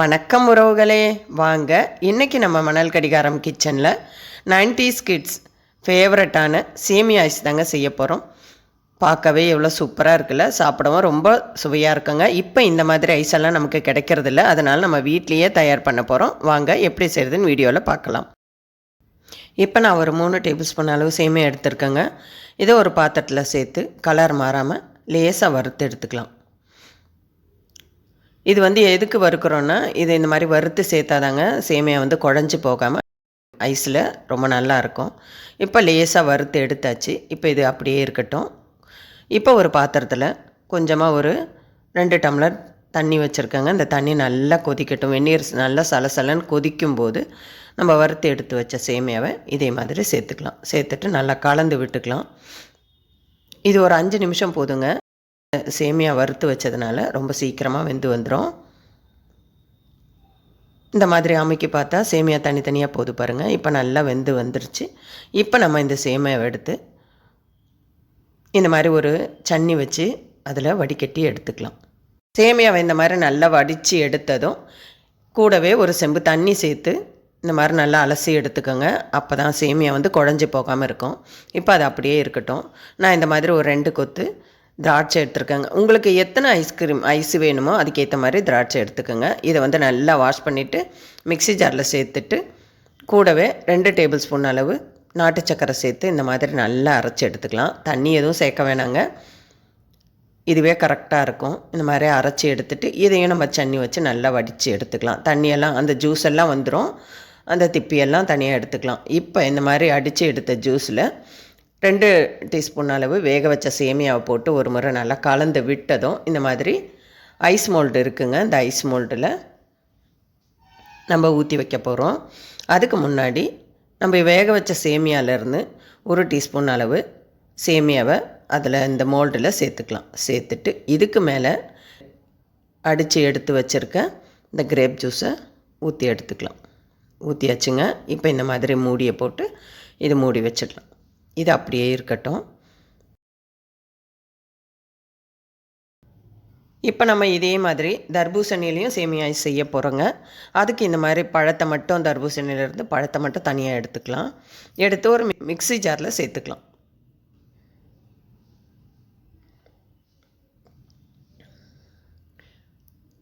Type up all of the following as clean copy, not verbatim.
வணக்கம் உறவுகளே, வாங்க இன்றைக்கி நம்ம மணல் கடிகாரம் கிச்சனில் 90s கிட்ஸ் ஃபேவரட்டான சேமியா ஐஸ் தாங்க செய்ய போகிறோம். பார்க்கவே எவ்வளோ சூப்பராக இருக்குல்ல, சாப்பிடவும் ரொம்ப சுவையாக இருக்குங்க. இப்போ இந்த மாதிரி ஐஸெல்லாம் நமக்கு கிடைக்கிறதில்ல, அதனால் நம்ம வீட்லேயே தயார் பண்ண போகிறோம். வாங்க எப்படி செய்கிறதுன்னு வீடியோவில் பார்க்கலாம். இப்போ நான் ஒரு 3 டேபிள் ஸ்பூன் அளவு சேமியா எடுத்துருக்கேங்க. இதை ஒரு பாத்திரத்தில் சேர்த்து கலர் மாறாமல் லேசாக வறுத்து எடுத்துக்கலாம். இது எதுக்கு வறுக்கிறோன்னா, இது இந்த மாதிரி வறுத்து சேர்த்தாதாங்க சேமியா குழஞ்சி போகாமல் ஐஸில் ரொம்ப நல்லாயிருக்கும். இப்போ லேசாக வறுத்து எடுத்தாச்சு. இப்போ இது அப்படியே இருக்கட்டும். இப்போ ஒரு பாத்திரத்தில் கொஞ்சமாக ஒரு 2 டம்ளர் தண்ணி வச்சுருக்கேங்க. இந்த தண்ணி நல்லா கொதிக்கட்டும். வெந்நீர் நல்லா சலசலன்னு கொதிக்கும்போது நம்ம வறுத்து எடுத்து வச்ச சேமியாவை இதே மாதிரி சேர்த்துக்கலாம். சேர்த்துட்டு நல்லா கலந்து விட்டுக்கலாம். இது ஒரு 5 நிமிஷம் போதுங்க. சேமியா வறுத்து வச்சதுனால ரொம்ப சீக்கிரமாக வெந்து வந்துடும். இந்த மாதிரி அமைக்கி பார்த்தா சேமியா தனித்தனியாக போது பாருங்கள். இப்போ நல்லா வெந்து வந்துருச்சு. இப்போ நம்ம இந்த சேமியாவை எடுத்து இந்த மாதிரி ஒரு சன்னி வச்சு அதில் வடிகட்டி எடுத்துக்கலாம். சேமியாவை இந்த மாதிரி நல்லா வடித்து எடுத்ததும் கூடவே ஒரு செம்பு தண்ணி சேர்த்து இந்த மாதிரி நல்லா அலசி எடுத்துக்கோங்க. அப்போ தான் சேமியா குழஞ்சி போகாமல் இருக்கும். இப்போ அது அப்படியே இருக்கட்டும். நான் இந்த மாதிரி ஒரு 2 கொத்து திராட்சை எடுத்துருக்கேங்க. உங்களுக்கு எத்தனை ஐஸ் வேணுமோ அதுக்கேற்ற மாதிரி திராட்சை எடுத்துக்கோங்க. இதை நல்லா வாஷ் பண்ணிவிட்டு மிக்ஸி ஜாரில் சேர்த்துட்டு கூடவே 2 டேபிள் ஸ்பூன் அளவு நாட்டு சக்கரை சேர்த்து இந்த மாதிரி நல்லா அரைச்சி எடுத்துக்கலாம். தண்ணி எதுவும் சேர்க்க வேணாங்க, இதுவே கரெக்டாக இருக்கும். இந்த மாதிரி அரைச்சி எடுத்துகிட்டு இதையும் நம்ம சன்னி வச்சு நல்லா வடித்து எடுத்துக்கலாம். தண்ணியெல்லாம் அந்த ஜூஸ் எல்லாம் வந்துடும், அந்த திப்பியெல்லாம் தனியாக எடுத்துக்கலாம். இப்போ இந்த மாதிரி அடித்து எடுத்த ஜூஸில் 2 டீஸ்பூன் அளவு வேக வச்ச சேமியாவை போட்டு ஒரு முறை நல்லா கலந்து விட்டதும் இந்த மாதிரி ஐஸ் மோல்டு இருக்குங்க. இந்த ஐஸ் மோல்டில் நம்ம ஊற்றி வைக்க போகிறோம். அதுக்கு முன்னாடி நம்ம வேக வச்ச சேமியாவிலேருந்து 1 டீஸ்பூன் அளவு சேமியாவை அதில் இந்த மோல்டில் சேர்த்துக்கலாம். சேர்த்துட்டு இதுக்கு மேலே அடித்து எடுத்து வச்சுருக்க இந்த கிரேப் ஜூஸை ஊற்றி எடுத்துக்கலாம். ஊற்றியாச்சுங்க. இப்போ இந்த மாதிரி மூடியை போட்டு இது மூடி வச்சிடலாம். இது அப்படியே இருக்கட்டும். இப்போ நம்ம இதே மாதிரி தர்பூசணிலையும் சேமியா ஐஸ் செய்ய போகிறோங்க. அதுக்கு இந்த மாதிரி பழத்தை மட்டும் தர்பூசணியிலேருந்து பழத்தை மட்டும் தனியாக எடுத்துக்கலாம். எடுத்து ஒரு மிக்ஸி ஜாரில் சேர்த்துக்கலாம்.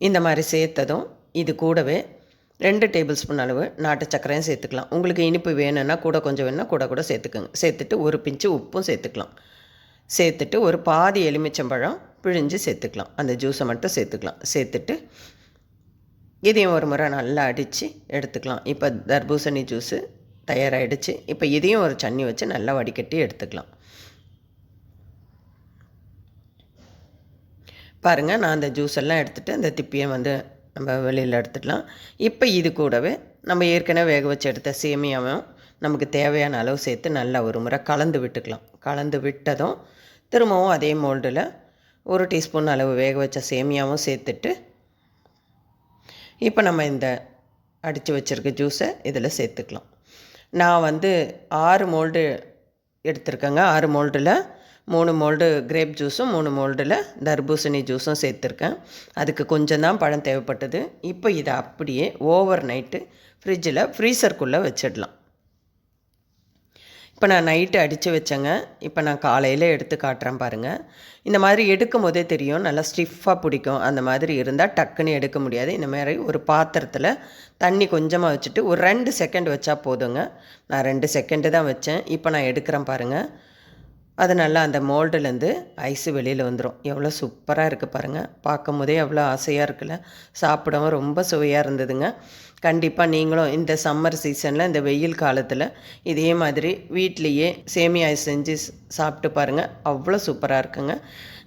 இந்த மாதிரி சேர்த்ததும் இது கூடவே 2 டேபிள் ஸ்பூன் அளவு நாட்டு சக்கரையும் சேர்த்துக்கலாம். உங்களுக்கு இனிப்பு வேணும்னா கொஞ்சம் வேணும்னா கூட சேர்த்துக்கோங்க. சேர்த்துட்டு ஒரு பிஞ்சு உப்பும் சேர்த்துக்கலாம். சேர்த்துட்டு ஒரு பாதி எலுமிச்சம்பழம் பிழிஞ்சு சேர்த்துக்கலாம். அந்த ஜூஸை மட்டும் சேர்த்துக்கலாம். சேர்த்துட்டு இதையும் ஒரு முறை நல்லா அடித்து எடுத்துக்கலாம். இப்போ தர்பூசணி ஜூஸு தயாராகிடுச்சு. இப்போ இதையும் ஒரு சன்னி வச்சு நல்லா வடிகட்டி எடுத்துக்கலாம். பாருங்கள், நான் அந்த ஜூஸ் எல்லாம் எடுத்துகிட்டு அந்த திப்பியை நம்ம வெளியில் எடுத்துடலாம். இப்போ இது கூடவே நம்ம ஏற்கனவே வேக வச்சு எடுத்த சேமியாவும் நமக்கு தேவையான அளவு சேர்த்து நல்லா ஒரு முறை கலந்து விட்டுக்கலாம். கலந்து விட்டதும் திரும்பவும் அதே மோல்டில் 1 டீஸ்பூன் அளவு வேக வச்ச சேமியாவும் சேர்த்துட்டு இப்போ நம்ம இந்த அடித்து வச்சுருக்க ஜூஸை இதில் சேர்த்துக்கலாம். நான் 6 மோல்டு எடுத்திருக்கேங்க. 6 மோல்டில் 3 மோல்டு கிரேப் ஜூஸும் 3 மோல்டில் தர்பூசணி ஜூஸும் சேர்த்துருக்கேன். அதுக்கு கொஞ்சம் தான் பழம் தேவைப்பட்டது. இப்போ இதை அப்படியே ஓவர் நைட்டு ஃப்ரீசருக்குள்ளே வச்சிடலாம். இப்போ நான் நைட்டு அடித்து வச்சேங்க. இப்போ நான் காலையில் எடுத்து காட்டுறேன் பாருங்கள். இந்த மாதிரி எடுக்கும் போதே தெரியும், நல்லா ஸ்டிஃபாக பிடிக்கும். அந்த மாதிரி இருந்தால் டக்குன்னு எடுக்க முடியாது. இந்த மாதிரி ஒரு பாத்திரத்தில் தண்ணி கொஞ்சமாக வச்சுட்டு ஒரு 2 செகண்ட் வச்சா போதுங்க. நான் 2 செகண்டு தான் வச்சேன். இப்போ நான் எடுக்கிறேன் பாருங்கள். அது நல்லா அந்த மோல்டுலேருந்து ஐஸு வெளியில் வந்துடும். எவ்வளோ சூப்பராக இருக்குது பாருங்கள். பார்க்கும் போதே எவ்வளோ ஆசையாக இருக்குல்ல. சாப்பிடவும் ரொம்ப சுவையாக இருந்ததுங்க. கண்டிப்பாக நீங்களும் இந்த சம்மர் சீசனில் இந்த வெயில் காலத்தில் இதே மாதிரி வீட்லேயே சேமியா ஐஸ் செஞ்சு சாப்பிட்டு பாருங்கள். அவ்வளோ சூப்பராக இருக்குங்க.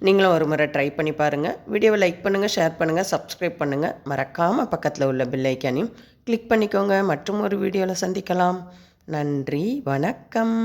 நீங்களும் ஒரு முறை ட்ரை பண்ணி பாருங்கள். வீடியோவை லைக் பண்ணுங்கள், ஷேர் பண்ணுங்கள், சப்ஸ்கிரைப் பண்ணுங்கள். மறக்காமல் பக்கத்தில் உள்ள பெல் ஐக்கானையும் கிளிக் பண்ணிக்கோங்க. மற்றும் ஒரு வீடியோவில் சந்திக்கலாம். நன்றி, வணக்கம்.